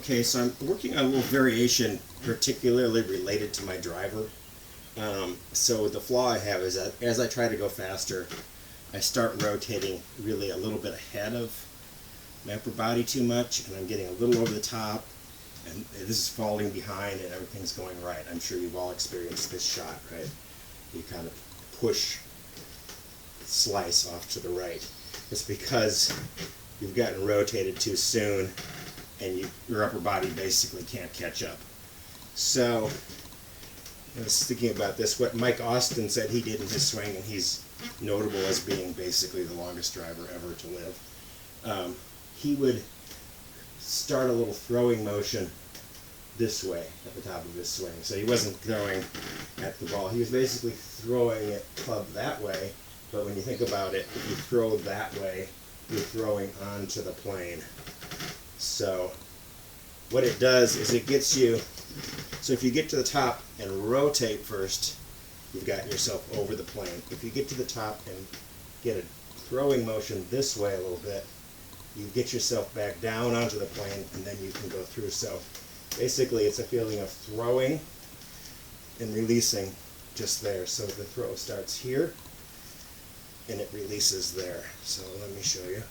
Okay, so I'm working on a little variation particularly related to my driver. So the flaw I have is that as I try to go faster, I start rotating really a little bit ahead of my upper body too much, and I'm getting a little over the top, and this is falling behind and everything's going right. I'm sure you've all experienced this shot, right? You kind of push, slice off to the right. It's because you've gotten rotated too soon and your upper body basically can't catch up. So I was thinking about this, what Mike Austin said he did in his swing, and he's notable as being basically the longest driver ever to live. He would start a little throwing motion this way at the top of his swing. So he wasn't throwing at the ball. He was basically throwing it club that way, but when you think about it, if you throw that way, you're throwing onto the plane. So what it does is it gets you, so if you get to the top and rotate first, you've gotten yourself over the plane. If you get to the top and get a throwing motion this way a little bit, you get yourself back down onto the plane, and then you can go through. So basically it's a feeling of throwing and releasing just there. So the throw starts here and it releases there. So let me show you.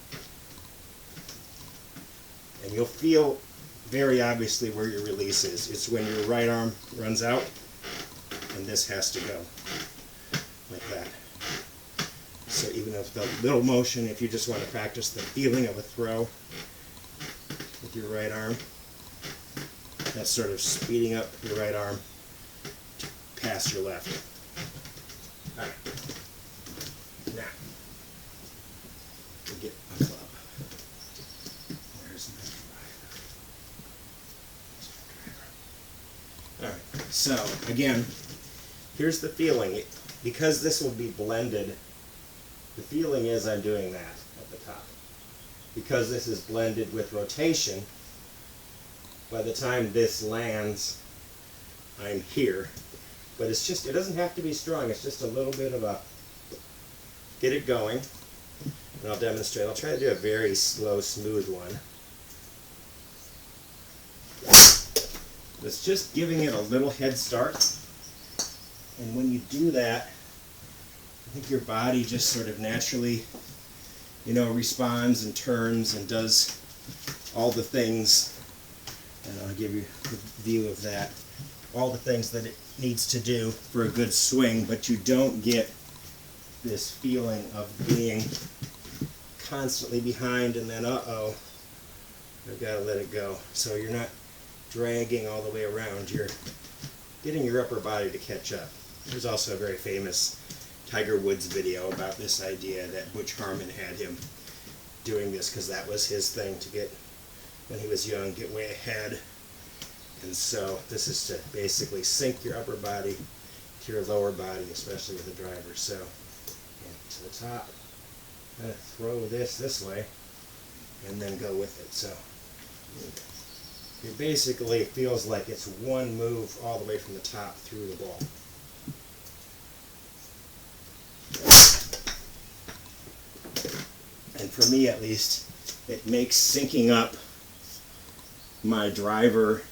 And you'll feel very obviously where your release is. It's when your right arm runs out and this has to go like that. So even if the little motion, if you just want to practice the feeling of a throw with your right arm, that's sort of speeding up your right arm past your left. All right. Now, we'll get a club. Where's my driver? All right. So again, here's the feeling. Because this will be blended, the feeling is I'm doing that at the top. Because this is blended with rotation, by the time this lands, I'm here. But it's just, it doesn't have to be strong. It's just a little bit of a, get it going. And I'll demonstrate. I'll try to do a very slow, smooth one. It's just giving it a little head start. And when you do that, I think your body just sort of naturally, responds and turns and does all the things, and I'll give you a view of that, all the things that it needs to do for a good swing, but you don't get this feeling of being constantly behind and then, uh-oh, I've got to let it go. So you're not dragging all the way around, you're getting your upper body to catch up. There's also a very famous Tiger Woods video about this idea that Butch Harmon had him doing this because that was his thing to get, when he was young, get way ahead. And so this is to basically sink your upper body to your lower body, especially with a driver. So to the top, I'm going to throw this way and then go with it. So it basically feels like it's one move all the way from the top through the ball. And for me at least, it makes syncing up my driver,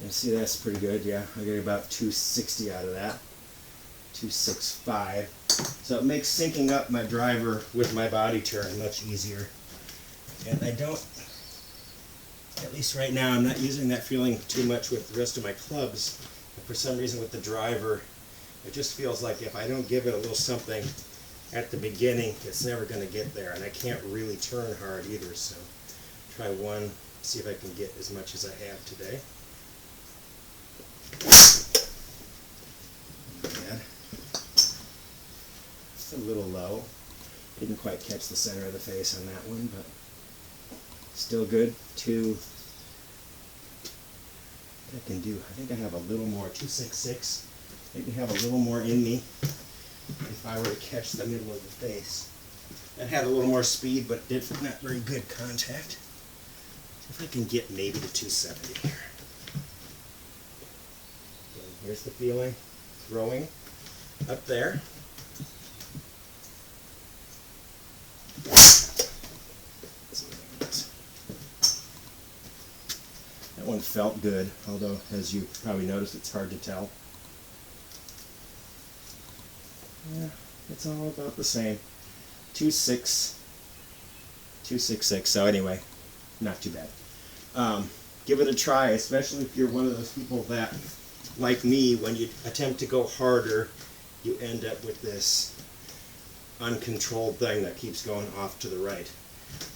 and see that's pretty good, yeah, I get about 260 out of that, 265. So it makes syncing up my driver with my body turn much easier. And I don't, at least right now, I'm not using that feeling too much with the rest of my clubs. But for some reason with the driver, it just feels like if I don't give it a little something at the beginning, it's never going to get there, and I can't really turn hard either. So try one, see if I can get as much as I have today. Bad. It's a little low. Didn't quite catch the center of the face on that one, but still good. Two. What I can do, I think I have a little more, 266. Maybe have a little more in me if I were to catch the middle of the face. That had a little more speed, but did not very good contact. If I can get maybe to 270 here. And here's the feeling, throwing up there. That one felt good, although as you probably noticed, it's hard to tell. Yeah, it's all about the same. 2.6, 2.66. So anyway, not too bad. Give it a try, especially if you're one of those people that, like me, when you attempt to go harder, you end up with this uncontrolled thing that keeps going off to the right.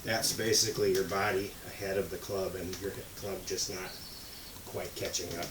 That's basically your body ahead of the club and your club just not quite catching up.